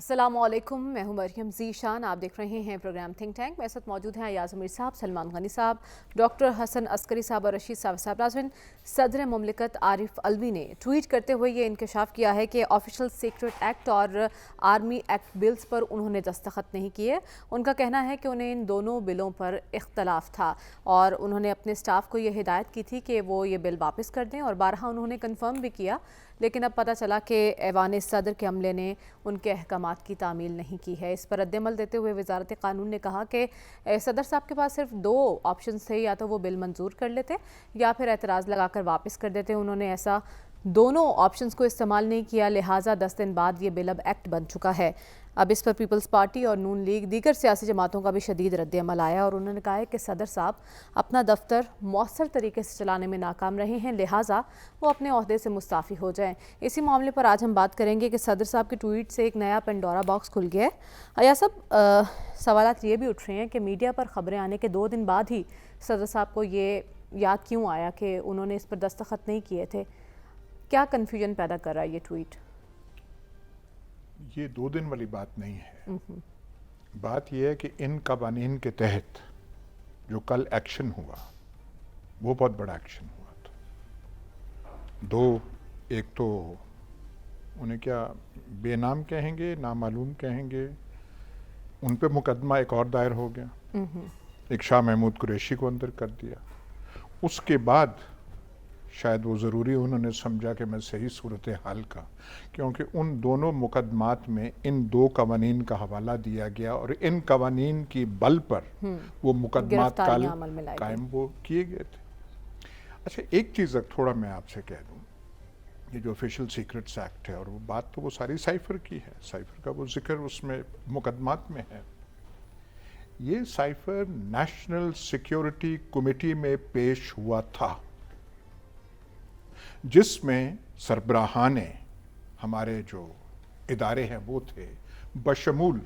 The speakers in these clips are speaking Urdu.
السلام علیکم، میں ہوں مریم ذیشان، آپ دیکھ رہے ہیں پروگرام تھنک ٹینک۔ میرے ساتھ موجود ہیں ایاز امیر صاحب، سلمان غنی صاحب، ڈاکٹر حسن عسکری صاحب اور رشید صاحب۔ ناظرین، صدر مملکت عارف علوی نے ٹویٹ کرتے ہوئے یہ انکشاف کیا ہے کہ آفیشل سیکرٹ ایکٹ اور آرمی ایکٹ بلز پر انہوں نے دستخط نہیں کیے۔ ان کا کہنا ہے کہ انہیں ان دونوں بلوں پر اختلاف تھا اور انہوں نے اپنے سٹاف کو یہ ہدایت کی تھی کہ وہ یہ بل واپس کر دیں، اور بارہا انہوں نے کنفرم بھی کیا، لیکن اب پتہ چلا کہ ایوان صدر کے عملے نے ان کے احکامات کی تعمیل نہیں کی ہے۔ اس پر رد عمل دیتے ہوئے وزارت قانون نے کہا کہ صدر صاحب کے پاس صرف دو آپشنز تھے، یا تو وہ بل منظور کر لیتے یا پھر اعتراض لگا کر واپس کر دیتے۔ انہوں نے ایسا دونوں آپشنز کو استعمال نہیں کیا، لہٰذا 10 دن بعد یہ بل اب ایکٹ بن چکا ہے۔ اب اس پر پیپلز پارٹی اور نون لیگ دیگر سیاسی جماعتوں کا بھی شدید رد عمل آیا، اور انہوں نے کہا ہے کہ صدر صاحب اپنا دفتر مؤثر طریقے سے چلانے میں ناکام رہے ہیں، لہٰذا وہ اپنے عہدے سے مستعفی ہو جائیں۔ اسی معاملے پر آج ہم بات کریں گے کہ صدر صاحب کے ٹویٹ سے ایک نیا پنڈورا باکس کھل گیا ہے۔ ایاز صاحب، سوالات یہ بھی اٹھ رہے ہیں کہ میڈیا پر خبریں آنے کے 2 دن بعد ہی صدر صاحب کو یہ یاد کیوں آیا کہ انہوں نے اس پر دستخط نہیں کیے تھے؟ کیا کنفیوژن پیدا کر رہا ہے یہ ٹویٹ؟ یہ 2 دن والی بات نہیں ہے۔ بات یہ ہے کہ ان قوانین کے تحت جو کل ایکشن ہوا وہ بہت بڑا ایکشن ہوا تھا۔ ایک تو انہیں کیا بے نام کہیں گے، نامعلوم کہیں گے، ان پہ مقدمہ ایک اور دائر ہو گیا، ایک شاہ محمود قریشی کو اندر کر دیا۔ اس کے بعد شاید وہ ضروری انہوں نے سمجھا کہ میں صحیح صورتحال کا، کیونکہ ان دونوں مقدمات میں ان 2 قوانین کا حوالہ دیا گیا اور ان قوانین کی بل پر وہ مقدمات قائم وہ کیے گئے تھے۔ اچھا، ایک چیز تھوڑا میں آپ سے کہہ دوں، یہ جو آفیشل سیکرٹس ایکٹ ہے، اور وہ بات تو وہ ساری سائفر کی ہے، سائفر کا وہ ذکر اس میں مقدمات میں ہے۔ یہ سائفر نیشنل سیکیورٹی کمیٹی میں پیش ہوا تھا، جس میں سربراہان ہمارے جو ادارے ہیں وہ تھے، بشمول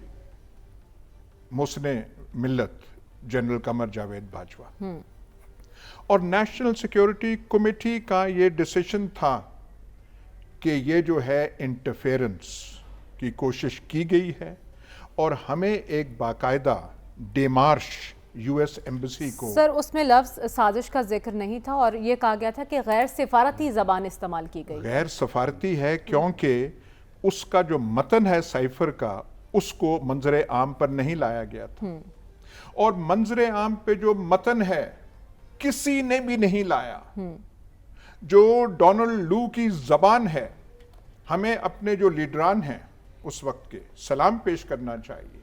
محسن ملت جنرل قمر جاوید باجوہ، اور نیشنل سیکیورٹی کمیٹی کا یہ ڈیسیشن تھا کہ یہ جو ہے انٹرفیرنس کی کوشش کی گئی ہے، اور ہمیں ایک باقاعدہ ڈیمارش یو ایس ایمبیسی کو۔ سر، اس میں لفظ سازش کا ذکر نہیں تھا، اور یہ کہا گیا تھا کہ غیر سفارتی زبان استعمال کی گئی۔ غیر سفارتی ہے کیونکہ اس کا جو متن ہے سائفر کا، اس کو منظر عام پر نہیں لایا گیا تھا، اور منظر عام پہ جو متن ہے کسی نے بھی نہیں لایا۔ جو ڈونلڈ لو کی زبان ہے، ہمیں اپنے جو لیڈران ہیں اس وقت کے سلام پیش کرنا چاہیے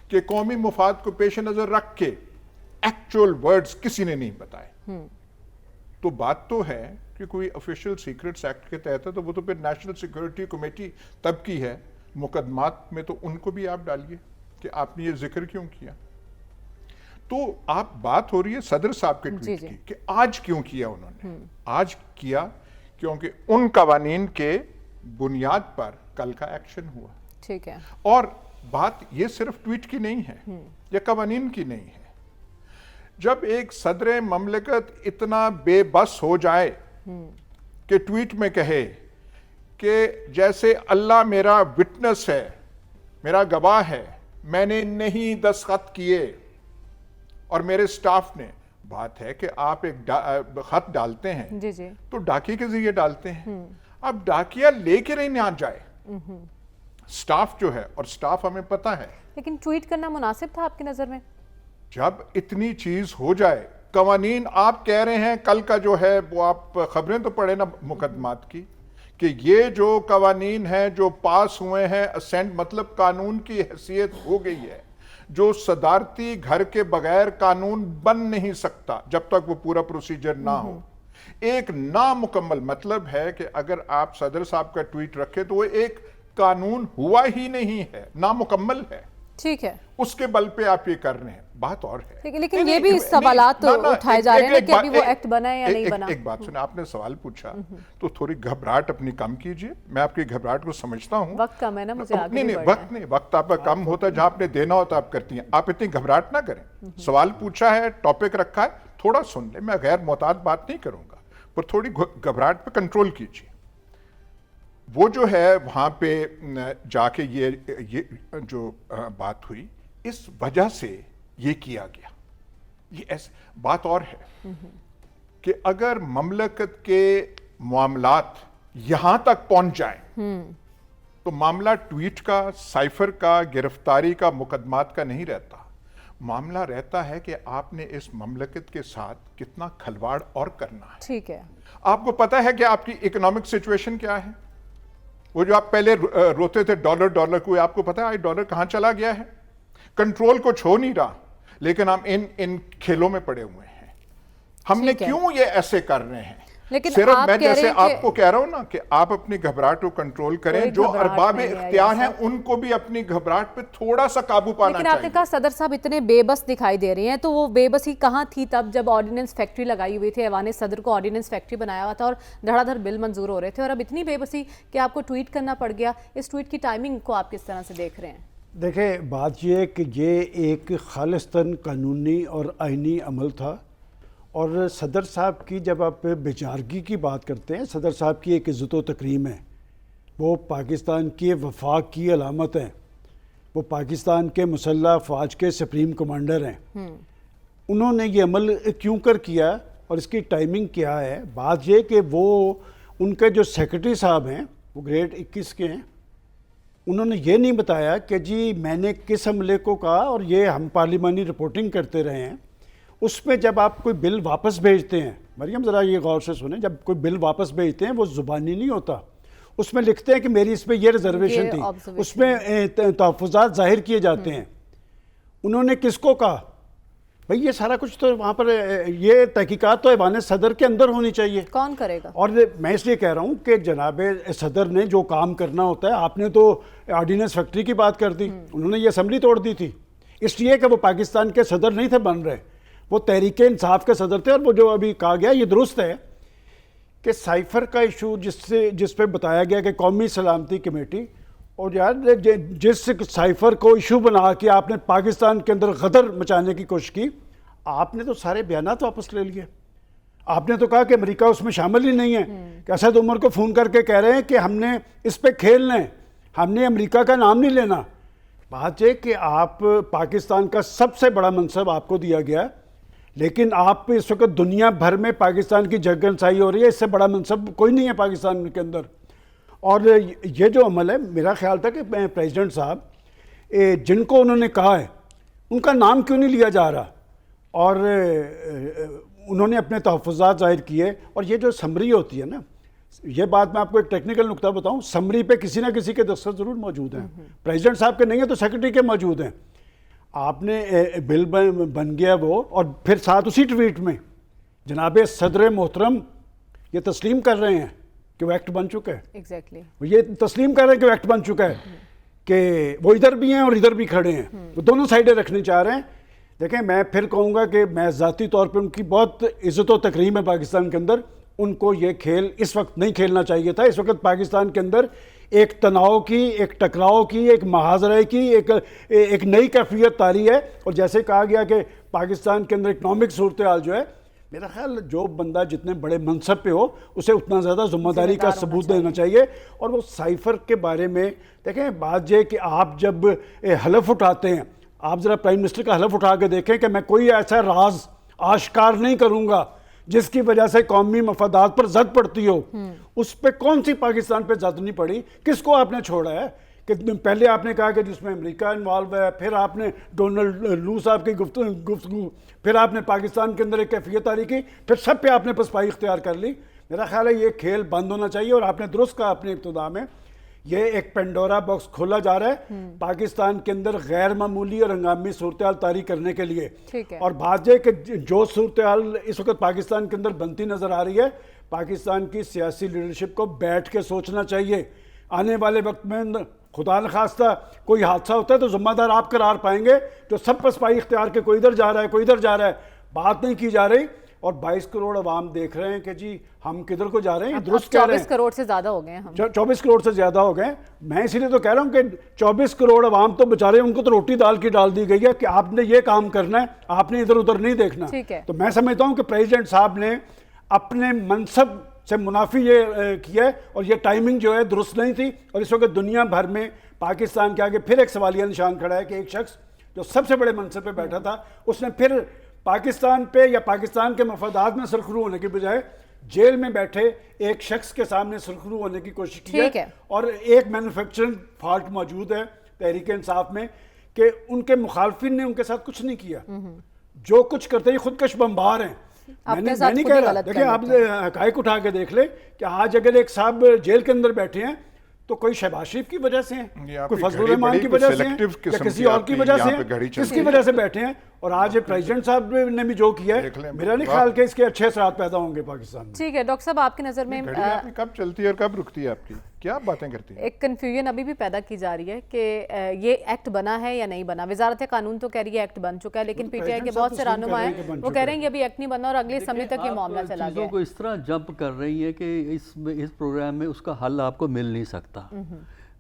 کہ قومی مفاد کو پیش نظر رکھ کے ایکچول ورڈز کسی نے نہیں بتائے۔ تو بات تو ہے کہ کوئی آفیشل سیکرٹس ایکٹ کے تحت ہے، تو وہ تو پھر نیشنل سیکورٹی کمیٹی تب کی ہے، مقدمات میں تو ان کو بھی آپ ڈالیے کہ آپ نے یہ ذکر کیوں کیا۔ تو آپ بات ہو رہی ہے صدر صاحب کے ٹویٹ کی کہ آج کیوں کیا انہوں نے۔ آج کیا کیونکہ ان قوانین کے بنیاد پر کل کا ایکشن ہوا۔ ٹھیک ہے، اور بات یہ صرف ٹویٹ کی نہیں ہے، یہ قوانین کی نہیں ہے۔ جب ایک صدر مملکت اتنا بے بس ہو جائے کہ ٹویٹ میں کہے کہ جیسے اللہ میرا وٹنس ہے، میرا گواہ ہے، میں نے نہیں دستخط کیے اور میرے سٹاف نے، بات ہے کہ آپ ایک خط ڈالتے ہیں تو ڈاکیے کے ذریعے ڈالتے ہیں، اب ڈاکیا لے کے نہیں آ جائے سٹاف جو ہے، اور سٹاف ہمیں پتہ ہے۔ لیکن ٹویٹ کرنا مناسب تھا آپ کی نظر میں؟ جب اتنی چیز ہو جائے، قوانین آپ کہہ رہے ہیں کل کا جو ہے وہ آپ خبریں تو پڑھیں نا مقدمات کی، کہ یہ جو قوانین ہیں جو پاس ہوئے ہیں اسینٹ، مطلب قانون کی حیثیت ہو گئی ہے، جو صدارتی گھر کے بغیر قانون بن نہیں سکتا جب تک وہ پورا پروسیجر نہ ہو۔ ایک نامکمل مطلب ہے کہ اگر آپ صدر صاحب کا ٹویٹ رکھے تو وہ ایک قانون ہوا ہی نہیں ہے، نامکمل ہے۔ ٹھیک ہے، اس کے بل پہ آپ یہ کر رہے ہیں، بات اور ہے۔ لیکن یہ بھی سوالات اٹھائے جا رہے ہیں کہ ابھی وہ ایکٹ بنا ہے یا نہیں بنا۔ ایک بات سنیں، آپ نے سوال پوچھا تو تھوڑی گھبراہٹ اپنی کم کیجئے، میں آپ کی گھبراہٹ کو سمجھتا ہوں۔ وقت کم ہے نا، مجھے آگے نہیں، وقت آپ کا کم ہوتا ہے، جہاں آپ نے دینا ہوتا آپ کرتی ہیں۔ آپ اتنی گھبراہٹ نہ کریں، سوال پوچھا ہے، ٹاپک رکھا ہے، تھوڑا سن لیں، میں غیر محتاط بات نہیں کروں گا، پر تھوڑی گھبراہٹ پہ کنٹرول کیجئے۔ وہ جو ہے وہاں پہ جا کے یہ جو بات ہوئی اس وجہ سے یہ کیا گیا. یہ ایسے بات اور ہے کہ اگر مملکت کے معاملات یہاں تک پہنچ جائیں تو معاملہ ٹویٹ کا، سائفر کا، گرفتاری کا، مقدمات کا نہیں رہتا. معاملہ رہتا ہے کہ آپ نے اس مملکت کے ساتھ کتنا کھلواڑ اور کرنا ہے. ٹھیک ہے. آپ کو پتا ہے کہ آپ کی اکنامک سچویشن کیا ہے؟ وہ جو آپ پہلے روتے تھے ڈالر کو، آپ کو پتا ہے آج ڈالر کہاں چلا گیا ہے؟ کنٹرول کو چھو نہیں رہا، لیکن ہم ان کھیلوں میں پڑے ہوئے ہیں. ہم نے کیوں یہ ایسے کر رہے ہیں؟ لیکن صرف میں جیسے آپ کو کہہ رہا ہوں نا کہ آپ اپنی گھبراہٹ کو کنٹرول کریں. جو ارباب اختیار ہیں ان کو بھی اپنی گھبراہٹ پہ تھوڑا سا قابو پانا چاہیے. لیکن آپ نے کہا صدر صاحب اتنے بے بس دکھائی دے رہے ہیں، تو وہ بے بسی کہاں تھی تب جب آرڈیننس فیکٹری لگائی ہوئی تھی؟ ایوان صدر کو آرڈیننس فیکٹری بنایا ہوا تھا اور دھڑا دھڑ بل منظور ہو رہے تھے، اور اب اتنی بے بسی کہ آپ کو ٹویٹ کرنا پڑ گیا. اس ٹویٹ کی ٹائمنگ کو آپ کس طرح سے دیکھ رہے ہیں؟ دیکھیں، بات یہ ہے کہ یہ ایک خالصتاً قانونی اور آئینی عمل تھا. اور صدر صاحب کی جب آپ بیچارگی کی بات کرتے ہیں، صدر صاحب کی ایک عزت و تکریم ہے، وہ پاکستان کی وفاق کی علامت ہیں، وہ پاکستان کے مسلح افواج کے سپریم کمانڈر ہیں. انہوں نے یہ عمل کیوں کر کیا اور اس کی ٹائمنگ کیا ہے؟ بات یہ کہ وہ ان کے جو سیکرٹری صاحب ہیں وہ گریڈ 21 کے ہیں، انہوں نے یہ نہیں بتایا کہ جی میں نے کس عملے کو کہا، اور یہ ہم پارلیمانی رپورٹنگ کرتے رہے ہیں. اس میں جب آپ کوئی بل واپس بھیجتے ہیں، مریم ذرا یہ غور سے سنیں، جب کوئی بل واپس بھیجتے ہیں وہ زبانی نہیں ہوتا، اس میں لکھتے ہیں کہ میری اس پہ یہ ریزرویشن تھی، اس میں تحفظات ظاہر کیے جاتے ہیں. انہوں نے کس کو کہا؟ بھئی یہ سارا کچھ تو وہاں پر یہ تحقیقات تو ایوان صدر کے اندر ہونی چاہیے. کون کرے گا؟ اور میں اس لیے کہہ رہا ہوں کہ جناب صدر نے جو کام کرنا ہوتا ہے، آپ نے تو آرڈیننس فیکٹری کی بات کر دی، انہوں نے یہ اسمبلی توڑ دی تھی، اس لیے کہ وہ پاکستان کے صدر نہیں تھے بن رہے، وہ تحریک انصاف کے صدر تھے. اور وہ جو ابھی کہا گیا یہ درست ہے کہ سائفر کا ایشو جس پہ بتایا گیا کہ قومی سلامتی کمیٹی، اور یار جس سائفر کو ایشو بنا کے آپ نے پاکستان کے اندر غدر مچانے کی کوشش کی، آپ نے تو سارے بیانات واپس لے لیے. آپ نے تو کہا کہ امریکہ اس میں شامل ہی نہیں ہے، کہ اسد عمر کو فون کر کے کہہ رہے ہیں کہ ہم نے اس پہ کھیلنا ہے، ہم نے امریکہ کا نام نہیں لینا. بات یہ کہ آپ پاکستان کا سب سے بڑا منصب آپ کو دیا گیا، لیکن آپ اس وقت دنیا بھر میں پاکستان کی جگنسائی ہو رہی ہے، اس سے بڑا منصب کوئی نہیں ہے پاکستان کے اندر. اور یہ جو عمل ہے، میرا خیال تھا کہ پریزیڈنٹ صاحب جن کو انہوں نے کہا ہے ان کا نام کیوں نہیں لیا جا رہا، اور انہوں نے اپنے تحفظات ظاہر کیے. اور یہ جو سمری ہوتی ہے نا، یہ بات میں آپ کو ایک ٹیکنیکل نقطہ بتاؤں، سمری پہ کسی نہ کسی کے دستخط ضرور موجود ہیں. پریزیڈنٹ صاحب کے نہیں ہیں تو سیکرٹری کے موجود ہیں. آپ نے بل بن گیا وہ، اور پھر ساتھ اسی ٹویٹ میں جناب صدر محترم یہ تسلیم کر رہے ہیں کہ وہ ایکٹ بن چکا ہے. ایگزیکٹلی یہ تسلیم کر رہے ہیں کہ وہ ایکٹ بن چکا ہے، کہ وہ ادھر بھی ہیں اور ادھر بھی کھڑے ہیں، وہ دونوں سائڈیں رکھنی چاہ رہے ہیں. دیکھیں، میں پھر کہوں گا کہ میں ذاتی طور پہ ان کی بہت عزت و تکریم ہے پاکستان کے اندر. ان کو یہ کھیل اس وقت نہیں کھیلنا چاہیے تھا. اس وقت پاکستان کے اندر ایک تناؤ کی، ایک ٹکراؤ کی، ایک محاذرے کی ایک نئی کیفیت طاری ہے. اور جیسے کہا گیا کہ پاکستان کے اندر اکنامک صورتحال جو ہے، میرا خیال جو بندہ جتنے بڑے منصب پہ ہو اسے اتنا زیادہ ذمہ داری کا ثبوت دینا چاہیے. اور وہ سائفر کے بارے میں دیکھیں، بات یہ کہ آپ جب حلف اٹھاتے ہیں، آپ ذرا پرائم منسٹر کا حلف اٹھا کے دیکھیں کہ میں کوئی ایسا راز آشکار نہیں کروں گا جس کی وجہ سے قومی مفادات پر زد پڑتی ہو. اس پہ کون سی پاکستان پہ زد نہیں پڑی؟ کس کو آپ نے چھوڑا ہے؟ کہ پہلے آپ نے کہا کہ جس میں امریکہ انوالو ہے، پھر آپ نے ڈونلڈ لو صاحب کی گفتگو، پھر آپ نے پاکستان کے اندر ایک کیفیت طاری کی، پھر سب پہ آپ نے پسپائی اختیار کر لی. میرا خیال ہے یہ کھیل بند ہونا چاہیے. اور آپ نے درست کہا اپنے ابتدا میں، یہ ایک پینڈورا باکس کھولا جا رہا ہے پاکستان کے اندر غیر معمولی اور ہنگامی صورتحال طاری کرنے کے لیے. اور بات یہ کہ جو صورتحال اس وقت پاکستان کے اندر بنتی نظر آ رہی ہے، پاکستان کی سیاسی لیڈرشپ کو بیٹھ کے سوچنا چاہیے. آنے والے وقت میں خدا نخواستہ کوئی حادثہ ہوتا ہے تو ذمہ دار آپ قرار پائیں گے، جو سب پسپائی اختیار کے کوئی ادھر جا رہا ہے، کوئی ادھر جا رہا ہے، بات نہیں کی جا رہی. اور 22 کروڑ عوام دیکھ رہے ہیں کہ جی ہم کدھر کو جا رہے ہیں. درست کہہ رہے ہیں، 24 کروڑ سے زیادہ ہو گئے ہیں ہم. 24 کروڑ سے زیادہ ہو گئے. میں اسی لیے تو کہہ رہا ہوں کہ 24 کروڑ عوام تو بچارے، ان کو تو روٹی دال کی ڈال دی گئی ہے کہ آپ نے یہ کام کرنا ہے، آپ نے ادھر ادھر نہیں دیکھنا. تو میں سمجھتا ہوں کہ پریزیڈنٹ صاحب نے اپنے منصب سے منافی یہ کیا ہے، اور یہ ٹائمنگ جو ہے درست نہیں تھی، اور اس وقت دنیا بھر میں پاکستان کے آگے پھر ایک سوالیہ نشان کھڑا ہے کہ ایک شخص جو سب سے بڑے منصب پہ بیٹھا تھا، اس نے پھر پاکستان پہ یا پاکستان کے مفادات میں سرخرو ہونے کے بجائے جیل میں بیٹھے ایک شخص کے سامنے سرخرو ہونے کی کوشش کی ہے۔ اور ایک مینوفیکچرنگ فالٹ موجود ہے تحریک انصاف میں کہ ان کے مخالفین نے ان کے ساتھ کچھ نہیں کیا، جو کچھ کرتے ہیں خودکش بمبار ہیں۔ میں نہیں کہہ رہا، دیکھیں آپ حقائق اٹھا کے دیکھ لیں کہ آج اگر ایک صاحب جیل کے اندر بیٹھے ہیں تو کوئی شہباز شریف کی وجہ سے ہیں، کوئی فضل الرحمان کی وجہ سے ہیں، یا کسی اور کی وجہ سے ہیں، کس کی وجہ سے بیٹھے ہیں۔ اور آج پریزیڈنٹ صاحب نے بھی جو کیا ہے، میرا نہیں خیال کہ اس کے اچھے اثرات پیدا ہوں گے پاکستان میں۔ ٹھیک ہے ڈاکٹر صاحب، آپ کی نظر میں کب چلتی ہے اور کب رکتی ہے آپ کی؟ کیا باتیں کرتی ہیں؟ ایک کنفیوژن ابھی بھی پیدا کی جا رہی ہے کہ یہ ایکٹ بنا ہے یا نہیں بنا۔ وزارت قانون تو کہہ رہی ہے ایکٹ بن چکا ہے، لیکن پی ٹی آئی کے بہت سے رہنما ہیں وہ کہہ رہے ہیں کہ ابھی ایکٹ نہیں بنا اور اگلی اسمبلی تک یہ معاملہ چلا گیا ہے۔ چیزوں کو اس طرح جمپ کر رہی ہے کہ اس پروگرام میں اس کا حل آپ کو مل نہیں سکتا۔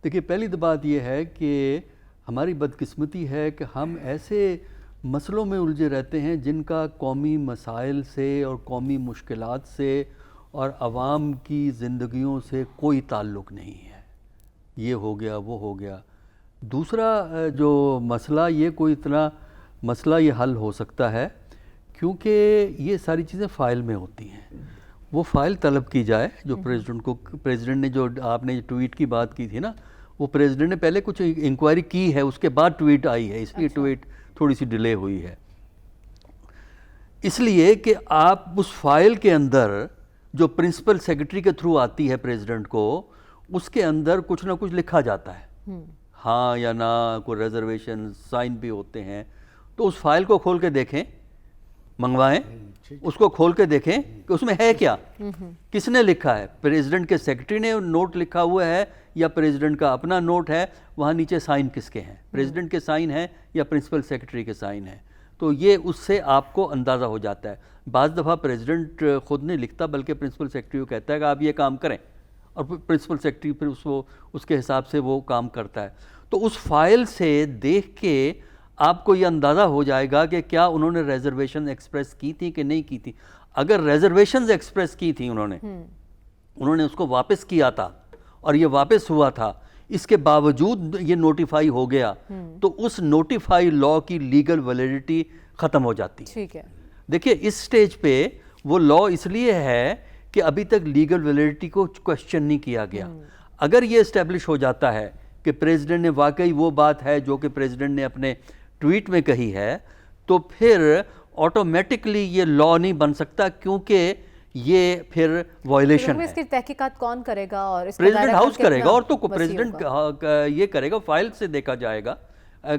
دیکھیے پہلی تو بات یہ ہے کہ ہماری بدقسمتی ہے کہ ہم ایسے مسئلوں میں الجھے رہتے ہیں جن کا قومی مسائل سے اور قومی مشکلات سے اور عوام کی زندگیوں سے کوئی تعلق نہیں ہے۔ یہ ہو گیا، وہ ہو گیا۔ دوسرا جو مسئلہ، یہ کوئی اتنا مسئلہ یہ حل ہو سکتا ہے کیونکہ یہ ساری چیزیں فائل میں ہوتی ہیں۔ وہ فائل طلب کی جائے جو پریزیڈنٹ نے جو آپ نے ٹویٹ کی بات کی تھی نا، وہ پریزیڈنٹ نے پہلے کچھ انکوائری کی ہے، اس کے بعد ٹویٹ آئی ہے، اس لیے ٹویٹ تھوڑی سی ڈیلے ہوئی ہے۔ اس لیے کہ آپ اس فائل کے اندر جو پرنسپل سیکرٹری کے تھرو آتی ہے پریزیڈنٹ کو، اس کے اندر کچھ نہ کچھ لکھا جاتا ہے، ہاں یا نہ، کوئی ریزرویشن، سائن بھی ہوتے ہیں۔ تو اس فائل کو کھول کے دیکھیں، منگوائیں، اس کو کھول کے دیکھیں کہ اس میں ہے کیا، کس نے لکھا ہے، پریزیڈنٹ کے سیکرٹری نے نوٹ لکھا ہوا ہے یا پریزیڈنٹ کا اپنا نوٹ ہے، وہاں نیچے سائن کس کے ہیں، پریزیڈنٹ کے سائن ہیں یا پرنسپل سیکرٹری کے سائن ہیں۔ تو یہ اس سے آپ کو اندازہ ہو جاتا ہے۔ بعض دفعہ پریزیڈنٹ خود نہیں لکھتا بلکہ پرنسپل سیکرٹری کو کہتا ہے کہ آپ یہ کام کریں، اور پرنسپل سیکرٹری پھر اس کے حساب سے وہ کام کرتا ہے۔ تو اس فائل سے دیکھ کے آپ کو یہ اندازہ ہو جائے گا کہ کیا انہوں نے ریزرویشن ایکسپریس کی تھی کہ نہیں کی تھی۔ اگر ریزرویشنز ایکسپریس کی تھی انہوں نے اس کو واپس کیا تھا اور یہ واپس ہوا تھا، اس کے باوجود یہ نوٹیفائی ہو گیا، تو اس نوٹیفائی لا کی لیگل ویلیڈیٹی ختم ہو جاتی ہے۔ ٹھیک ہے، دیکھیے اس سٹیج پہ وہ لا اس لیے ہے کہ ابھی تک لیگل ویلیڈیٹی کو کوسچن نہیں کیا گیا۔ اگر یہ اسٹیبلش ہو جاتا ہے کہ پریزیڈنٹ نے واقعی وہ بات ہے جو کہ پریزیڈنٹ نے اپنے ٹویٹ میں کہی ہے، تو پھر آٹومیٹکلی یہ لا نہیں بن سکتا، کیونکہ یہ پھر وائلیشن ہے۔ اس کی تحقیقات کون کرے گا اور اس پریزیڈنٹ ہاؤس کرے گا، اور تو پریزیڈنٹ یہ کرے گا، فائل سے دیکھا جائے گا۔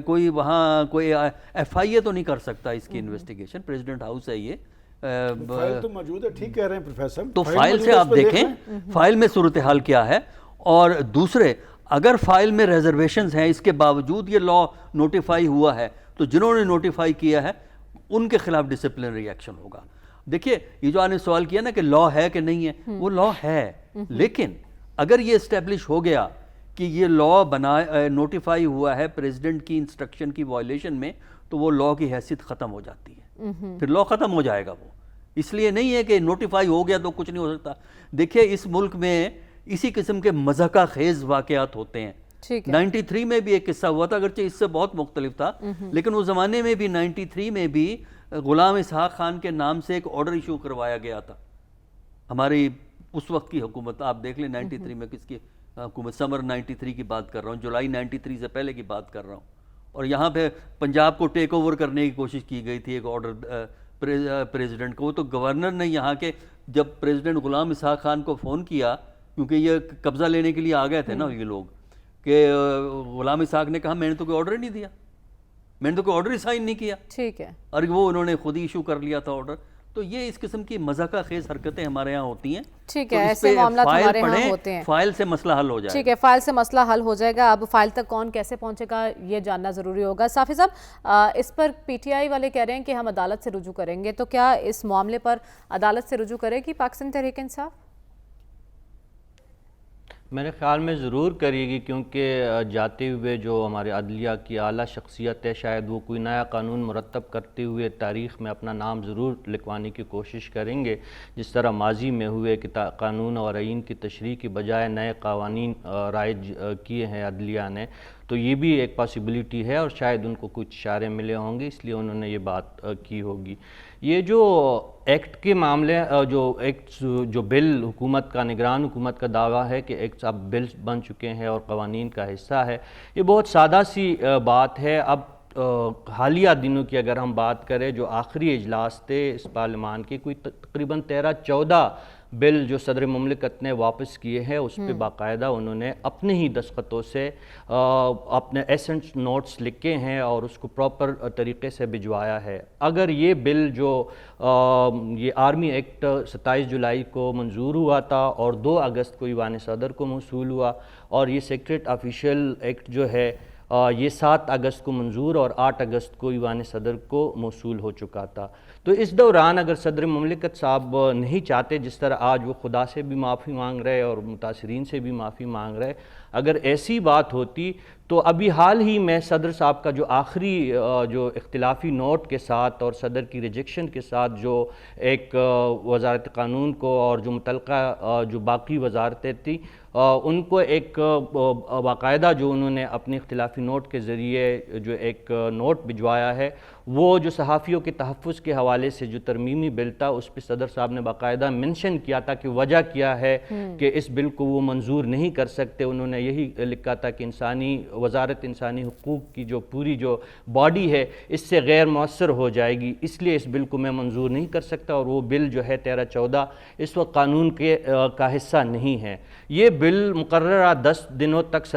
کوئی وہاں کوئی ایف آئی اے تو نہیں کر سکتا اس کی انویسٹیگیشن، پریزیڈنٹ ہاؤس ہے یہ۔ فائل تو موجود ہے، ٹھیک کہہ رہے ہیں پروفیسر، تو فائل سے آپ دیکھیں فائل میں صورتحال کیا ہے۔ اور دوسرے، اگر فائل میں ریزرویشنز ہیں اس کے باوجود یہ لا نوٹیفائی ہوا ہے، تو جنہوں نے نوٹیفائی کیا ہے ان کے خلاف ڈسپلنری ایکشن ہوگا۔ دیکھیے یہ جو آپ نے سوال کیا نا کہ لا ہے کہ نہیں ہے، وہ لا ہے، لیکن اگر یہ اسٹیبلش ہو گیا کہ یہ لا نوٹیفائی ہوا ہے پریزیڈنٹ کی انسٹرکشن کی وائلیشن میں، تو وہ لا کی حیثیت ختم ہو جاتی ہے، پھر لا ختم ہو جائے گا۔ وہ اس لیے نہیں ہے کہ نوٹیفائی ہو گیا تو کچھ نہیں ہو سکتا۔ دیکھیے اس ملک میں اسی قسم کے مضحکہ خیز واقعات ہوتے ہیں۔ 93 میں بھی ایک قصہ ہوا تھا، اگرچہ اس سے بہت مختلف تھا، لیکن اس زمانے میں بھی 93 میں بھی غلام اسحاق خان کے نام سے ایک آرڈر ایشو کروایا گیا تھا۔ ہماری اس وقت کی حکومت، آپ دیکھ لیں 93 میں کس کی حکومت، سمر 93 کی بات کر رہا ہوں، جولائی 93 سے پہلے کی بات کر رہا ہوں۔ اور یہاں پہ پنجاب کو ٹیک اوور کرنے کی کوشش کی گئی تھی ایک آرڈر پریزیڈنٹ کو۔ تو گورنر نے یہاں کے جب پریزیڈنٹ غلام اسحاق خان کو فون کیا، کیونکہ یہ قبضہ لینے کے لیے آ گئے تھے نا یہ لوگ، کہ غلام اسحاق نے کہا میں نے تو کوئی آرڈر ہی نہیں دیا، میں نے تو کوئی آرڈر ہی سائن نہیں کیا، ٹھیک ہے، اور وہ انہوں نے خود ہی ایشو کر لیا تھا آرڈر۔ تو یہ اس قسم کی مضحکہ خیز حرکتیں ہمارے ہاں ہوتی ہیں۔ ٹھیک ہے، ایسے معاملات ہمارے ہاں ہوتے ہیں، فائل سے مسئلہ حل ہو جائے گا۔ ٹھیک ہے، فائل سے مسئلہ حل ہو جائے گا۔ اب فائل تک کون کیسے پہنچے گا یہ جاننا ضروری ہوگا۔ صافی صاحب، اس پر پی ٹی آئی والے کہہ رہے ہیں کہ ہم عدالت سے رجوع کریں گے، تو کیا اس معاملے پر عدالت سے رجوع کرے گی پاکستان تحریک انصاف؟ میرے خیال میں ضرور کرے گی، کیونکہ جاتے ہوئے جو ہمارے عدلیہ کی اعلیٰ شخصیت ہے، شاید وہ کوئی نیا قانون مرتب کرتے ہوئے تاریخ میں اپنا نام ضرور لکھوانے کی کوشش کریں گے، جس طرح ماضی میں ہوئے کہ قانون اور آئین کی تشریح کی بجائے نئے قوانین رائج کیے ہیں عدلیہ نے. تو یہ بھی ایک پاسبلٹی ہے، اور شاید ان کو کچھ اشارے ملے ہوں گے، اس لیے انہوں نے یہ بات کی ہوگی. یہ جو ایکٹ کے معاملے جو بل حکومت کا، نگران حکومت کا دعویٰ ہے کہ ایکٹس اب بل بن چکے ہیں اور قوانین کا حصہ ہے، یہ بہت سادہ سی بات ہے. اب حالیہ دنوں کی اگر ہم بات کریں، جو آخری اجلاس تھے اس پارلیمان کے، کوئی تقریباً 13-14 بل جو صدر مملکت نے واپس کیے ہیں، اس پہ باقاعدہ انہوں نے اپنے ہی دستخطوں سے اپنے ایسنٹ نوٹس لکھے ہیں اور اس کو پراپر طریقے سے بھجوایا ہے. اگر یہ بل جو یہ آرمی ایکٹ 27 جولائی کو منظور ہوا تھا اور 2 اگست کو ایوان صدر کو موصول ہوا، اور یہ سیکریٹ آفیشیل ایکٹ جو ہے یہ 7 اگست کو منظور اور 8 اگست کو ایوان صدر کو موصول ہو چکا تھا. تو اس دوران اگر صدر مملکت صاحب نہیں چاہتے، جس طرح آج وہ خدا سے بھی معافی مانگ رہے اور متاثرین سے بھی معافی مانگ رہے، اگر ایسی بات ہوتی تو ابھی حال ہی میں صدر صاحب کا جو آخری جو اختلافی نوٹ کے ساتھ اور صدر کی ریجیکشن کے ساتھ جو ایک وزارت قانون کو اور جو متعلقہ جو باقی وزارتیں تھیں ان کو ایک باقاعدہ جو انہوں نے اپنے اختلافی نوٹ کے ذریعے جو ایک نوٹ بھجوایا ہے، وہ جو صحافیوں کے تحفظ کے حوالے سے جو ترمیمی بل تھا، اس پہ صدر صاحب نے باقاعدہ منشن کیا تھا کہ وجہ کیا ہے کہ اس بل کو وہ منظور نہیں کر سکتے. انہوں نے یہی لکھا تھا کہ وزارت انسانی حقوق کی جو پوری جو باڈی ہے اس سے غیر مؤثر ہو جائے گی، اس لیے اس بل کو میں منظور نہیں کر سکتا. اور وہ بل جو ہے 13-14 اس وقت قانون کا حصہ نہیں ہے. یہ بل مقررہ 10 دنوں تک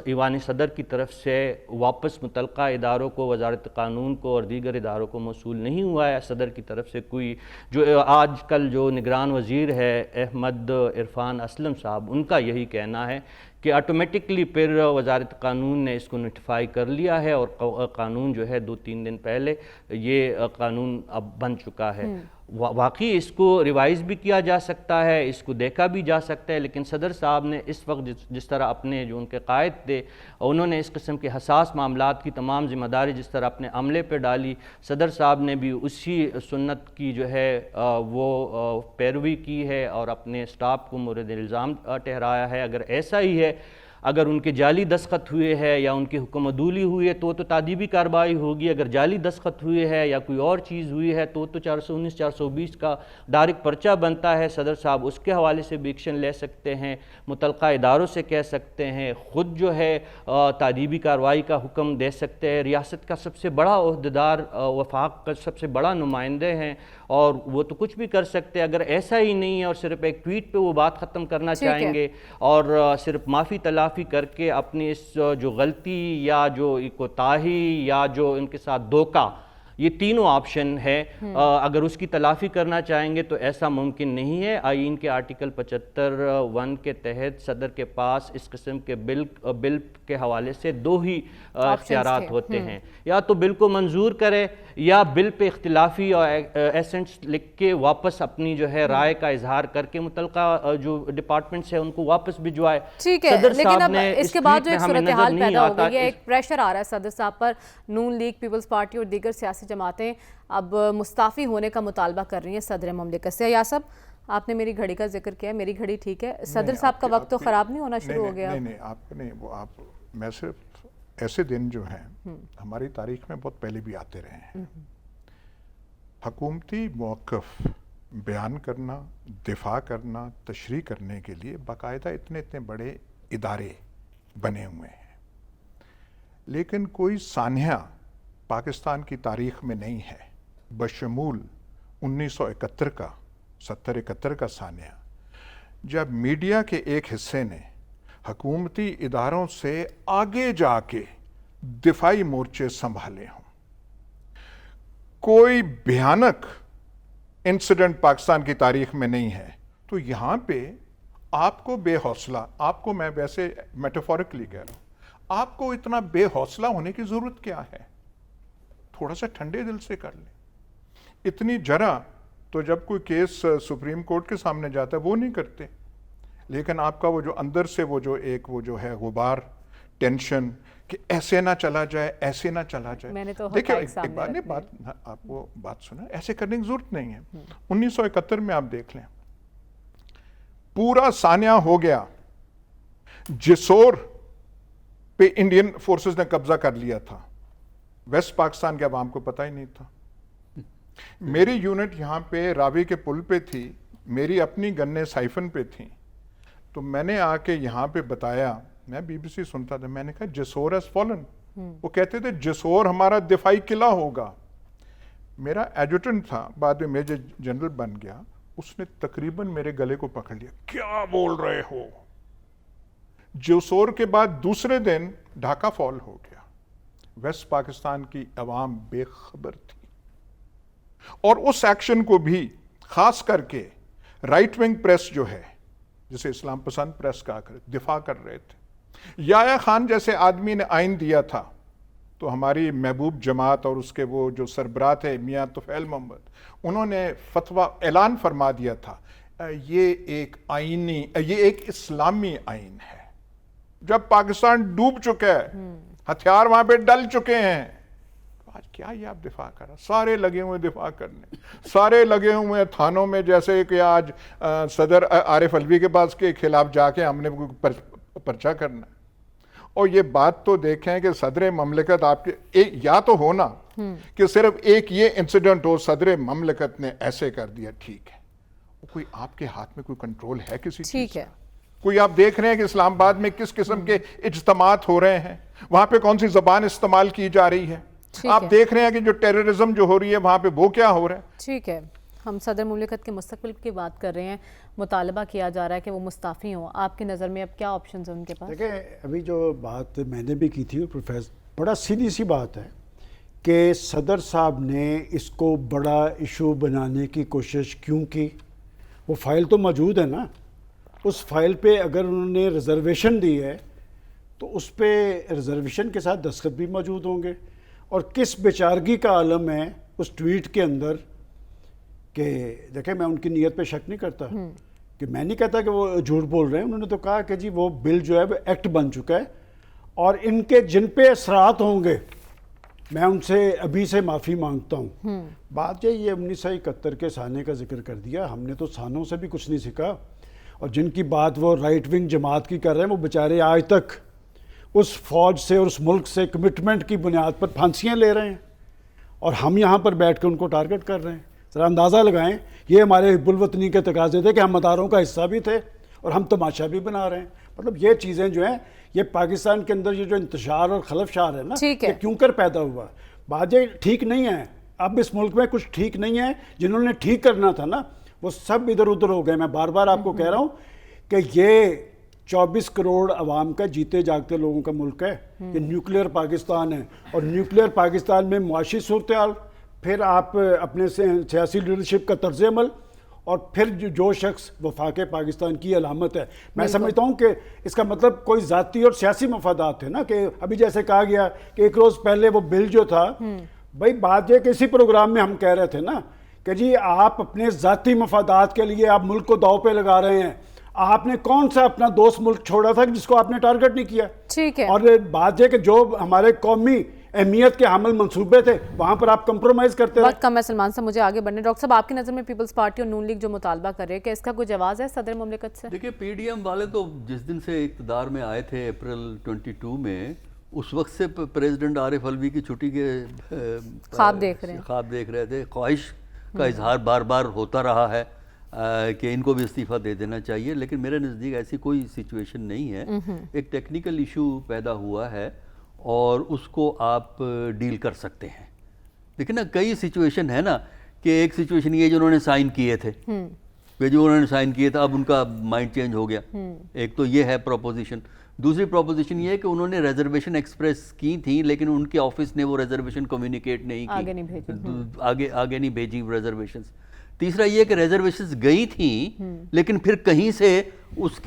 ایوان صدر کی طرف سے واپس متعلقہ اداروں کو، وزارت قانون کو اور دیگر اداروں کو موصول نہیں ہوا ہے. صدر کی طرف سے کوئی جو آج کل جو نگران وزیر ہے احمد عرفان اسلم صاحب، ان کا یہی کہنا ہے کہ آٹومیٹکلی پھر وزارت قانون نے اس کو نوٹیفائی کر لیا ہے اور قانون جو ہے 2-3 دن پہلے یہ قانون اب بن چکا ہے. واقعی اس کو ریوائز بھی کیا جا سکتا ہے، اس کو دیکھا بھی جا سکتا ہے، لیکن صدر صاحب نے اس وقت جس طرح اپنے جو ان کے قائد تھے انہوں نے اس قسم کے حساس معاملات کی تمام ذمہ داری جس طرح اپنے عملے پہ ڈالی، صدر صاحب نے بھی اسی سنت کی جو ہے وہ پیروی کی ہے اور اپنے سٹاف کو مورد الزام ٹھہرایا ہے. اگر ایسا ہی ہے، اگر ان کے جعلی دستخط ہوئے ہیں یا ان کی حکم عدولی ہوئی ہے تو تعدیبی کارروائی ہوگی. اگر جعلی دستخط ہوئے ہے یا کوئی اور چیز ہوئی ہے تو 419-420 کا ڈائریکٹ پرچہ بنتا ہے. صدر صاحب اس کے حوالے سے بھی ایکشن لے سکتے ہیں، متعلقہ اداروں سے کہہ سکتے ہیں، خود جو ہے تعدیبی کارروائی کا حکم دے سکتے ہیں. ریاست کا سب سے بڑا عہدیدار، وفاق کا سب سے بڑا نمائندے ہیں اور وہ تو کچھ بھی کر سکتے. اگر ایسا ہی نہیں ہے اور صرف ایک ٹویٹ پہ وہ بات ختم کرنا چاہیں گے اور صرف معافی تلافی کر کے اپنی اس جو غلطی یا جو کوتاہی یا جو ان کے ساتھ دھوکہ، یہ تینوں آپشن ہے، اگر اس کی تلافی کرنا چاہیں گے تو ایسا ممکن نہیں ہے. آئین کے آرٹیکل 75(1) کے تحت صدر کے پاس اس قسم کے بل کے حوالے سے 2 ہی اختیارات ہوتے ہیں، یا تو بل کو منظور کرے یا بل پہ اختلافی اور ایسنٹس لکھ کے واپس اپنی جو ہے رائے کا اظہار کر کے متعلقہ جو ڈپارٹمنٹس ہیں ان کو واپس بھجوائے. ٹھیک ہے، لیکن اب اس کے بعد جو ایک صورتحال پیدا ہو گئی ہے، ایک پریشر آ رہا ہے صدر صاحب پر. نون لیگ، پیپلز پارٹی اور دیگر سیاسی جماعتیں اب مستعفی ہونے کا مطالبہ کر رہی ہیں صدر مملکت سے. یا صاحب، آپ نے میری گھڑی کا ذکر کیا ہے، میری گھڑی ٹھیک ہے؟ صدر صاحب کا وقت تو خراب نہیں ہونا شروع ہو گیا؟ نہیں، آپ نہیں، وہ میں صرف ایسے دن جو ہیں ہماری تاریخ میں بہت پہلے بھی آتے رہے ہیں. حکومتی موقف بیان کرنا، دفاع کرنا، تشریح کرنے کے لیے باقاعدہ اتنے بڑے ادارے بنے ہوئے ہیں، لیکن کوئی سانحہ پاکستان کی تاریخ میں نہیں ہے بشمول 1971 کا، 70-71 کا سانحہ، جب میڈیا کے ایک حصے نے حکومتی اداروں سے آگے جا کے دفاعی مورچے سنبھالے ہوں. کوئی بھیانک انسیڈنٹ پاکستان کی تاریخ میں نہیں ہے. تو یہاں پہ آپ کو بے حوصلہ، آپ کو میں ویسے میٹافورکلی کہہ رہا ہوں، آپ کو اتنا بے حوصلہ ہونے کی ضرورت کیا ہے؟ تھوڑا سا ٹھنڈے دل سے کر لیں. اتنی جرا تو جب کوئی کیس سپریم کورٹ کے سامنے جاتا ہے وہ نہیں کرتے. لیکن آپ کا وہ جو اندر سے وہ جو ہے غبار، ٹینشن کہ ایسے نہ چلا جائے، ایسے نہ چلا جائے. میں نے تو دیکھیں حقائق ایک سامنے بات نہیں، رکھنے ہیں. بات آپ کو بات سنا، ایسے کرنے کی ضرورت نہیں ہے. 1971 میں آپ دیکھ لیں، پورا سانیہ ہو گیا، جسور پہ انڈین فورسز نے قبضہ کر لیا تھا، ویسٹ پاکستان کے عوام کو پتہ ہی نہیں تھا. میری یونٹ یہاں پہ راوی کے پل پہ تھی، میری اپنی گنیں سائفن پہ تھیں، تو میں نے آ کے یہاں پہ بتایا، میں بی بی سی سنتا تھا، میں نے کہا جسور ہیز فالن. وہ کہتے تھے جسور ہمارا دفاعی قلعہ ہوگا. میرا ایڈجوٹنٹ تھا، بعد میں میجر جنرل بن گیا، اس نے تقریباً میرے گلے کو پکڑ لیا، کیا بول رہے ہو. جسور کے بعد دوسرے دن ڈھاکہ فال ہو گیا. ویسٹ پاکستان کی عوام بے خبر تھی، اور اس ایکشن کو بھی خاص کر کے رائٹ ونگ پریس جو ہے، جسے اسلام پسند پریس کہا کرتے، دفاع کر رہے تھے. یحییٰ خان جیسے آدمی نے آئین دیا تھا، تو ہماری محبوب جماعت اور اس کے وہ جو سربراہ تھے میاں طفیل محمد، انہوں نے فتویٰ اعلان فرما دیا تھا، یہ ایک اسلامی آئین ہے. جب پاکستان ڈوب چکا ہے، ہتھیار وہاں پہ ڈل چکے ہیں، آج کیا یہ آپ دفاع کر رہا؟ سارے لگے ہوئے دفاع کرنے، سارے لگے ہوئے تھانوں میں، جیسے کہ آج صدر عارف الوی کے پاس کے خلاف جا کے ہم نے پرچہ کرنا ہے. اور یہ بات تو دیکھیں کہ صدر مملکت آپ کے یا تو ہونا کہ صرف ایک یہ انسیڈنٹ ہو، صدر مملکت نے ایسے کر دیا، ٹھیک ہے، کوئی آپ کے ہاتھ میں کوئی کنٹرول ہے کسی چیز کا؟ کوئی آپ دیکھ رہے ہیں کہ اسلام آباد میں کس قسم کے اجتماعات ہو رہے ہیں، وہاں پہ کون سی زبان استعمال کی جا رہی ہے؟ آپ دیکھ رہے ہیں کہ جو ٹیررزم جو ہو رہی ہے وہاں پہ وہ کیا ہو رہا ہے؟ ٹھیک ہے، ہم صدر مملکت کے مستقبل کی بات کر رہے ہیں. مطالبہ کیا جا رہا ہے کہ وہ مستعفی ہوں. آپ کی نظر میں اب کیا آپشنز ہیں ان کے پاس؟ دیکھیں ابھی جو بات میں نے بھی کی تھی پروفیسر، بڑا سیدھی سی بات ہے کہ صدر صاحب نے اس کو بڑا ایشو بنانے کی کوشش کیوں کی؟ وہ فائل تو موجود ہے نا، اس فائل پہ اگر انہوں نے ریزرویشن دی ہے تو اس پہ ریزرویشن کے ساتھ دستخط بھی موجود ہوں گے. اور کس بیچارگی کا عالم ہے اس ٹویٹ کے اندر کہ دیکھیں میں ان کی نیت پہ شک نہیں کرتا، کہ میں نہیں کہتا کہ وہ جھوٹ بول رہے ہیں. انہوں نے تو کہا کہ جی وہ بل جو ہے وہ ایکٹ بن چکا ہے، اور ان کے جن پہ اثرات ہوں گے میں ان سے ابھی سے معافی مانگتا ہوں. بات یہ 1971 کے سانے کا ذکر کر دیا، ہم نے تو سانوں سے بھی کچھ نہیں سیکھا. اور جن کی بات وہ رائٹ ونگ جماعت کی کر رہے ہیں، وہ بیچارے آج تک اس فوج سے اور اس ملک سے کمٹمنٹ کی بنیاد پر پھانسیاں لے رہے ہیں، اور ہم یہاں پر بیٹھ کے ان کو ٹارگٹ کر رہے ہیں. ذرا اندازہ لگائیں، یہ ہمارے حب الوطنی کے تقاضے تھے کہ ہم مداروں کا حصہ بھی تھے اور ہم تماشا بھی بنا رہے ہیں. مطلب یہ چیزیں جو ہیں، یہ پاکستان کے اندر یہ جو انتشار اور خلفشار ہے نا، یہ کیوں کر پیدا ہوا؟ بات یہ ٹھیک نہیں ہے. اب اس ملک میں کچھ ٹھیک نہیں ہے. جنہوں نے ٹھیک کرنا تھا نا، وہ سب ادھر ادھر ہو گئے. میں بار بار آپ کو کہہ رہا ہوں کہ یہ 24 کروڑ عوام کا جیتے جاگتے لوگوں کا ملک ہے. یہ نیوکلیئر پاکستان ہے، اور نیوکلیئر پاکستان میں معاشی صورتحال، پھر آپ اپنے سیاسی لیڈرشپ کا طرز عمل، اور پھر جو شخص وفاق پاکستان کی علامت ہے. میں سمجھتا ہوں کہ اس کا مطلب کوئی ذاتی اور سیاسی مفادات ہے نا، کہ ابھی جیسے کہا گیا کہ ایک روز پہلے وہ بل جو تھا، بھائی بات یہ کہ اسی پروگرام میں ہم کہہ رہے تھے نا کہ جی آپ اپنے ذاتی مفادات کے لیے آپ ملک کو داؤ پہ لگا رہے ہیں. آپ نے کون سا اپنا دوست ملک چھوڑا تھا جس کو آپ نے ٹارگٹ نہیں کیا؟ ٹھیک ہے. اور بات یہ کہ جو ہمارے قومی اہمیت کے حامل منصوبے تھے وہاں پر آپ کمپرومائز کرتے رہے. وقت کم ہے سلمان صاحب، مجھے آگے بڑھنے. ڈاکٹر صاحب آپ کی نظر میں پیپلز پارٹی اور نون لیگ جو مطالبہ کر رہے ہیں، کہ اس کا کوئی جواز ہے صدر مملکت سے؟ دیکھیں پی ڈی ایم والے تو جس دن سے اقتدار میں آئے تھے اپریل 22 میں، اس وقت سے پریزیڈنٹ عارف الوی کی چھٹی کے خواب دیکھ رہے تھے. خواہش کا اظہار بار بار ہوتا رہا ہے کہ ان کو بھی استعفیٰ دے دینا چاہیے، لیکن میرے نزدیک ایسی کوئی سچویشن نہیں ہے. ایک ٹیکنیکل ایشو پیدا ہوا ہے اور اس کو آپ ڈیل کر سکتے ہیں. لیکن نا کئی سچویشن ہے نا، کہ ایک سچویشن یہ جو انہوں نے سائن کیے تھے، جو انہوں نے سائن کیے تھے، اب ان کا مائنڈ چینج ہو گیا. ایک تو یہ ہے پروپوزیشن. دوسری پروپوزیشن یہ ہے کہ انہوں نے ریزرویشن ایکسپریس کی تھیں، لیکن ان کے آفس نے وہ ریزرویشن کمیونیکیٹ نہیں کی، آگے نہیں بھیجی ریزرویشنز. تیسرا یہ کہ ریزرویشنز گئی تھیں لیکن پھر کہیں سے اس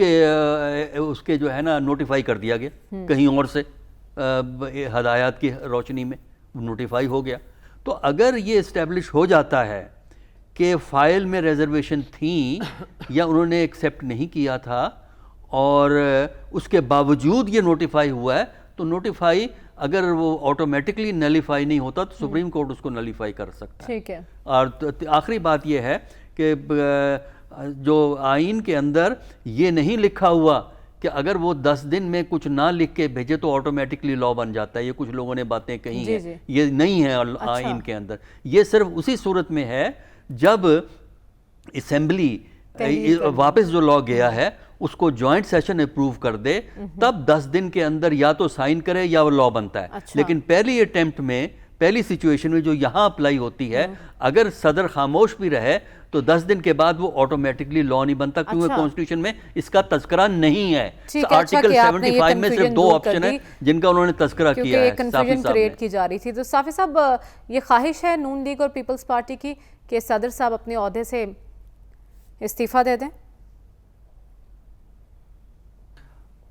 کے جو ہے نا نوٹیفائی کر دیا گیا، کہیں اور سے ہدایات کی روشنی میں نوٹیفائی ہو گیا. تو اگر یہ اسٹیبلش ہو جاتا ہے کہ فائل میں ریزرویشن تھیں یا انہوں نے ایکسیپٹ نہیں کیا تھا، اور اس کے باوجود یہ نوٹیفائی ہوا ہے، تو نوٹیفائی اگر وہ آٹومیٹکلی نلیفائی نہیں ہوتا تو سپریم کورٹ اس کو نلیفائی کر سکتا ہے۔ ٹھیک ہے، اور آخری بات یہ ہے کہ جو آئین کے اندر یہ نہیں لکھا ہوا کہ اگر وہ 10 دن میں کچھ نہ لکھ کے بھیجے تو آٹومیٹکلی لا بن جاتا ہے، یہ کچھ لوگوں نے باتیں کہی جی ہیں، جی۔ یہ نہیں ہے آئین کے اندر۔ یہ صرف اسی صورت میں ہے جب اسمبلی واپس جو لا گیا ہے اس کو جوائنٹ سیشن اپروو کر دے، تب 10 دن کے اندر یا تو سائن کرے یا وہ لا بنتا ہے۔ لیکن پہلی اٹیمپٹ میں، پہلی سچویشن میں جو یہاں اپلائی ہوتی ہے، اگر صدر خاموش بھی رہے تو 10 دن کے بعد وہ آٹومیٹکلی لا نہیں بنتا، کیونکہ کانسٹیٹیوشن میں اس کا تذکرہ نہیں ہے۔ آرٹیکل 75 میں صرف 2 آپشن ہیں جن کا انہوں نے تذکرہ کیا ہے۔ کیونکہ کنفیوژن کریٹ کی جا رہی تھی۔ تو صافی صاحب، یہ خواہش ہے نون لیگ اور پیپلز پارٹی کی کہ صدر صاحب اپنے عہدے سے استعفیٰ دے دیں؟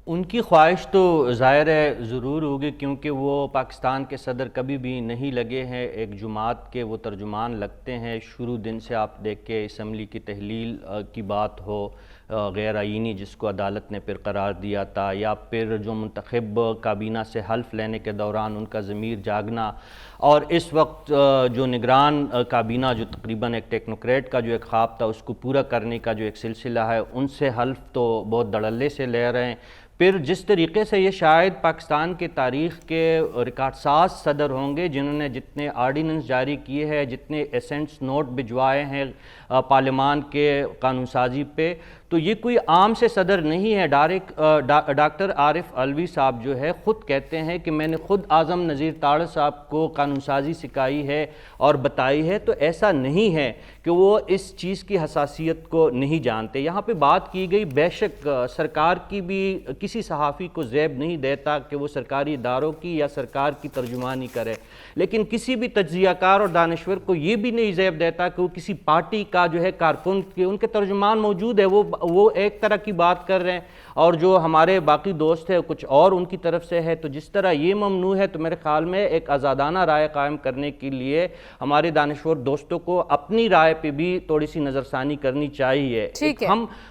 ان کی خواہش تو ظاہر ہے ضرور ہوگی، کیونکہ وہ پاکستان کے صدر کبھی بھی نہیں لگے ہیں ایک جماعت کے وہ ترجمان لگتے ہیں۔ شروع دن سے آپ دیکھ کے اسمبلی کی تحلیل کی بات ہو، غیر آئینی جس کو عدالت نے پھر قرار دیا تھا، یا پھر جو منتخب کابینہ سے حلف لینے کے دوران ان کا ضمیر جاگنا، اور اس وقت جو نگران کابینہ جو تقریباً ایک ٹیکنوکریٹ کا جو ایک خواب تھا اس کو پورا کرنے کا جو ایک سلسلہ ہے، ان سے حلف تو بہت دھڑلے سے لے رہے ہیں۔ پھر جس طریقے سے یہ شاید پاکستان کے تاریخ کے ریکارڈ ساز صدر ہوں گے جنہوں نے جتنے آرڈیننس جاری کیے ہیں، جتنے ایسنٹس نوٹ بھجوائے ہیں پارلیمان کے قانون سازی پہ، تو یہ کوئی عام سے صدر نہیں ہے۔ ڈاکٹر عارف علوی صاحب جو ہے خود کہتے ہیں کہ میں نے خود اعظم نذیر تاڑ صاحب کو قانون سازی سکھائی ہے اور بتائی ہے، تو ایسا نہیں ہے کہ وہ اس چیز کی حساسیت کو نہیں جانتے۔ یہاں پہ بات کی گئی، بے شک سرکار کی بھی کسی صحافی کو زیب نہیں دیتا کہ وہ سرکاری اداروں کی یا سرکار کی ترجمانی کرے، لیکن کسی بھی تجزیہ کار اور دانشور کو یہ بھی نہیں زیب دیتا کہ وہ کسی پارٹی کا جو ہے کارکن کے ان کے ترجمان موجود ہے، وہ ایک طرح کی بات کر رہے ہیں اور جو ہمارے باقی دوست ہیں کچھ اور ان کی طرف سے ہے۔ تو جس طرح یہ ممنوع ہے، تو میرے خیال میں ایک آزادانہ رائے قائم کرنے کے لیے ہمارے دانشور دوستوں کو اپنی رائے پہ بھی تھوڑی سی نظر ثانی کرنی چاہیے۔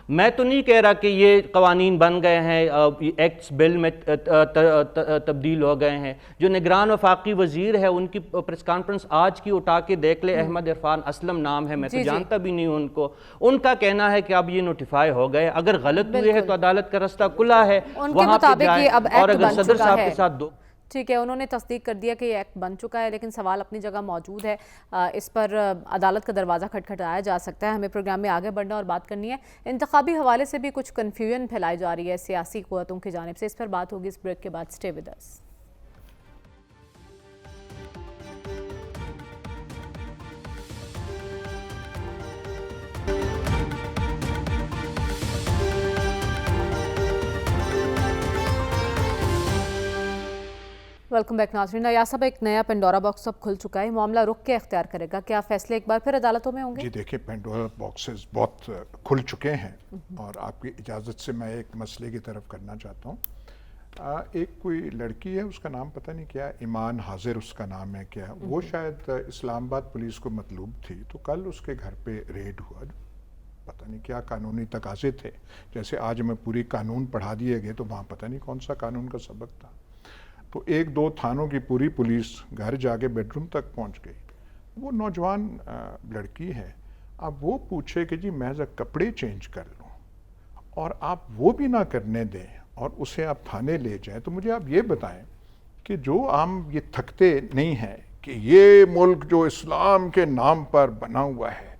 میں تو نہیں کہہ رہا کہ یہ قوانین بن گئے ہیں، ایکٹس بل میں تبدیل ہو گئے ہیں۔ جو نگران وفاقی وزیر ہے ان کی پریس کانفرنس آج کی اٹھا کے دیکھ لے، احمد عرفان اسلم نام ہے، میں تو جانتا بھی نہیں ہوں ان کو، ان کا کہنا ہے کہ اب یہ نوٹیفائی ہو گئے، اگر غلط ہوئے ہے تو عدالت کا رستہ کھلا ہے، وہاں پہ جائیں، اور اگر صدر صاحب کے ساتھ ٹھیک ہے، انہوں نے تصدیق کر دیا کہ یہ ایکٹ بن چکا ہے، لیکن سوال اپنی جگہ موجود ہے، اس پر عدالت کا دروازہ کھٹکھٹایا جا سکتا ہے۔ ہمیں پروگرام میں آگے بڑھنا اور بات کرنی ہے۔ انتخابی حوالے سے بھی کچھ کنفیوژن پھیلائی جا رہی ہے سیاسی قوتوں کی جانب سے، اس پر بات ہوگی اس بریک کے بعد۔ Stay with us. Welcome back ناظرین۔ ایاز صاحب، ایک نیا پینڈورا باکس اب کھل چکا ہے، معاملہ رخ کے اختیار کرے گا، کیا فیصلے ایک بار پھر عدالتوں میں ہوں گے؟ جی دیکھیں، پینڈورا باکسز بہت کھل چکے ہیں، اور آپ کی اجازت سے میں ایک مسئلے کی طرف کرنا چاہتا ہوں۔ ایک کوئی لڑکی ہے، اس کا نام پتہ نہیں کیا، ایمان حاضر اس کا نام ہے کیا، وہ شاید اسلام آباد پولیس کو مطلوب تھی، تو کل اس کے گھر پہ ریڈ ہوا، پتہ نہیں کیا قانونی تقاضے تھے، جیسے آج ہمیں پوری قانون پڑھا دیے گئے تو وہاں پتہ نہیں کون سا قانون کا سبق تھا۔ تو 1-2 تھانوں کی پوری پولیس گھر جا کے بیڈ روم تک پہنچ گئی۔ وہ نوجوان لڑکی ہے، اب وہ پوچھے کہ جی میں کپڑے چینج کر لوں، اور آپ وہ بھی نہ کرنے دیں اور اسے آپ تھانے لے جائیں، تو مجھے آپ یہ بتائیں کہ جو ہم یہ تھکتے نہیں ہیں کہ یہ ملک جو اسلام کے نام پر بنا ہوا ہے،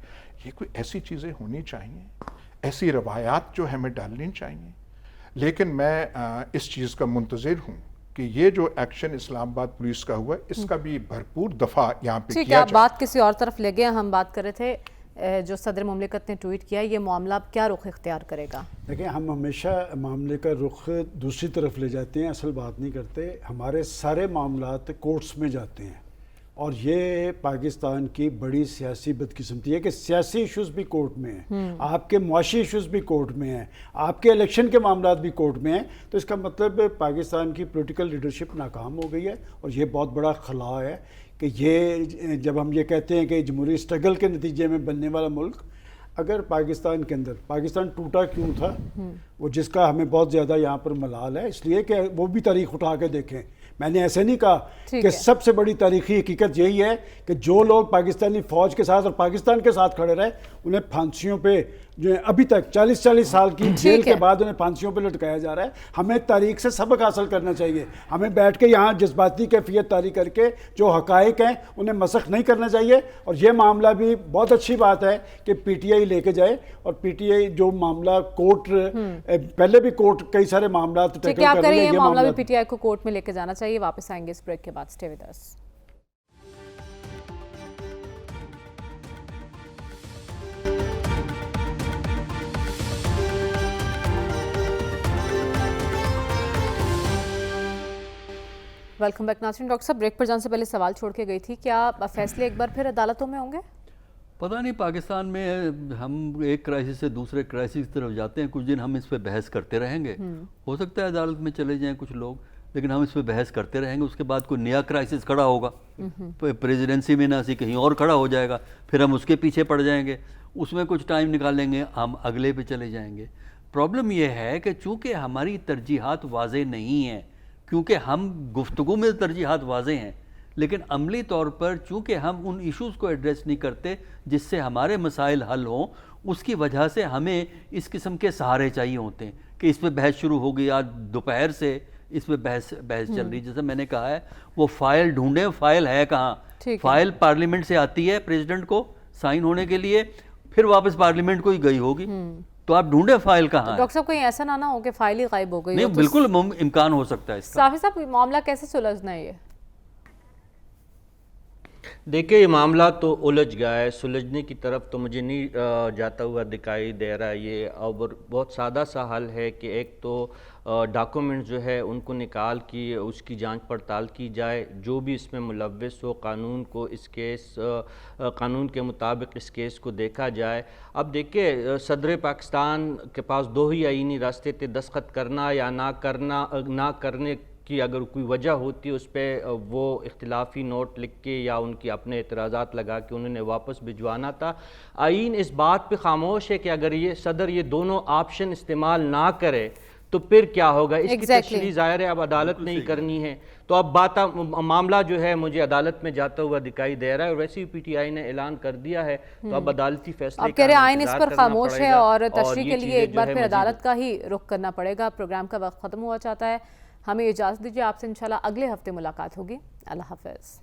یہ کوئی ایسی چیزیں ہونی چاہیے، ایسی روایات جو ہمیں ڈالنی چاہیے۔ لیکن میں اس چیز کا منتظر ہوں کہ یہ جو ایکشن اسلام آباد پولیس کا ہوا ہے، اس کا بھی بھرپور دفاع یہاں پہ کیا جائے۔ آپ بات کسی اور طرف لے گئے، ہم بات کر رہے تھے جو صدر مملکت نے ٹویٹ کیا، یہ معاملہ اب کیا رخ اختیار کرے گا؟ دیکھیں، ہم ہمیشہ معاملے کا رخ دوسری طرف لے جاتے ہیں، اصل بات نہیں کرتے۔ ہمارے سارے معاملات کورٹس میں جاتے ہیں، اور یہ پاکستان کی بڑی سیاسی بدقسمتی ہے کہ سیاسی ایشوز بھی کورٹ میں ہیں، آپ کے معاشی ایشوز بھی کورٹ میں ہیں، آپ کے الیکشن کے معاملات بھی کورٹ میں ہیں۔ تو اس کا مطلب پاکستان کی پولیٹیکل لیڈرشپ ناکام ہو گئی ہے، اور یہ بہت بڑا خلا ہے کہ یہ جب ہم یہ کہتے ہیں کہ جمہوری اسٹرگل کے نتیجے میں بننے والا ملک، اگر پاکستان کے اندر پاکستان ٹوٹا کیوں تھا، وہ جس کا ہمیں بہت زیادہ یہاں پر ملال ہے، اس لیے کہ وہ بھی تاریخ اٹھا کے دیکھیں. میں نے ایسے نہیں کہا کہ سب سے بڑی تاریخی حقیقت یہی ہے کہ جو لوگ پاکستانی فوج کے ساتھ اور پاکستان کے ساتھ کھڑے رہے انہیں پھانسیوں پہ جو ابھی تک 40 سال کی جیل کے بعد انہیں پھانسیوں پہ لٹکایا جا رہا ہے. ہمیں تاریخ سے سبق حاصل کرنا چاہیے. ہمیں بیٹھ کے یہاں جذباتی کیفیت طاری کر کے جو حقائق ہیں انہیں مسخ نہیں کرنا چاہیے. اور یہ معاملہ بھی بہت اچھی بات ہے کہ پی ٹی آئی لے کے جائے، اور پی ٹی آئی جو معاملہ کورٹ پہلے بھی کورٹ کئی سارے معاملات ٹیکل کر رہی ہے، یہ معاملہ بھی پی ٹی آئی کو کورٹ میں لے کے جانا چاہیے. واپس آئیں گے اس بریک کے بعد. Stay with us. Welcome back ناظرین. ڈاکٹر صاحب بریک پر جانے سے پہلے سوال چھوڑ کے گئی تھی، کیا فیصلے ایک بار پھر عدالتوں میں ہوں گے؟ پتہ نہیں، پاکستان میں ہم ایک کرائسس سے دوسرے کرائسس کی طرف جاتے ہیں. کچھ دن ہم اس پہ بحث کرتے رہیں گے، ہو سکتا ہے عدالت میں چلے جائیں کچھ لوگ، لیکن ہم اس پہ بحث کرتے رہیں گے. اس کے بعد کوئی نیا کرائسس کھڑا ہوگا پریزیڈنسی میں، نہ سی کہیں اور کھڑا ہو جائے گا، پھر ہم اس کے پیچھے پڑ جائیں گے. اس میں کچھ ٹائم نکالیں گے، ہم اگلے پہ چلے جائیں گے. پرابلم یہ ہے کہ چونکہ ہماری ترجیحات واضح نہیں ہیں، کیونکہ ہم گفتگو میں ترجیحات واضح ہیں، لیکن عملی طور پر چونکہ ہم ان ایشوز کو ایڈریس نہیں کرتے جس سے ہمارے مسائل حل ہوں، اس کی وجہ سے ہمیں اس قسم کے سہارے چاہیے ہوتے ہیں کہ اس پہ بحث شروع ہو گئی. آج دوپہر سے اس پہ بحث چل رہی. جیسے میں نے کہا ہے، وہ فائل ڈھونڈیں، فائل ہے کہاں؟ فائل پارلیمنٹ سے آتی ہے پریزیڈنٹ کو سائن ہونے کے لیے، پھر واپس پارلیمنٹ کو ہی گئی ہوگی. تو آپ ڈھونڈے فائل کہاں ہے. ڈاکٹر صاحب کہیں ایسا نہ ہو کہ فائل ہی غائب ہو گئی؟ نہیں، بالکل امکان ہو سکتا ہے اس کا. صافی صاحب معاملہ کیسے سلجھنا ہے یہ؟ دیکھیں، یہ معاملہ تو الجھ گیا ہے، سلجھنے کی طرف تو مجھے نہیں جاتا ہوا دکھائی دے رہا. یہ اور بہت سادہ سا حل ہے کہ ایک تو ڈاکومنٹ جو ہے ان کو نکال کے اس کی جانچ پڑتال کی جائے، جو بھی اس میں ملوث ہو قانون کو اس کیس قانون کے مطابق اس کیس کو دیکھا جائے. اب دیکھیں، صدر پاکستان کے پاس دو ہی آئینی راستے تھے، دستخط کرنا یا نہ کرنے کی اگر کوئی وجہ ہوتی اس پہ وہ اختلافی نوٹ لکھ کے یا ان کی اپنے اعتراضات لگا کے انہوں نے واپس بھجوانا تھا. آئین اس بات پہ خاموش ہے کہ اگر یہ صدر یہ دونوں آپشن استعمال نہ کرے تو پھر کیا ہوگا. اس کی تشریح ظاہر ہے اب عدالت نے ہی کرنی ہے. تو اب معاملہ جو ہے مجھے عدالت میں جاتا ہوا دکھائی دے رہا ہے، اور ویسے ہی پی ٹی آئی نے اعلان کر دیا ہے. تو اب عدالتی فیصلے اب کہہ رہے آئین اس پر خاموش ہے اور تشریح کے لیے ایک بار پھر عدالت کا ہی رخ کرنا پڑے گا. پروگرام کا وقت ختم ہوا چاہتا ہے، ہمیں اجازت دیجیے. آپ سے انشاءاللہ اگلے ہفتے ملاقات ہوگی. اللہ حافظ.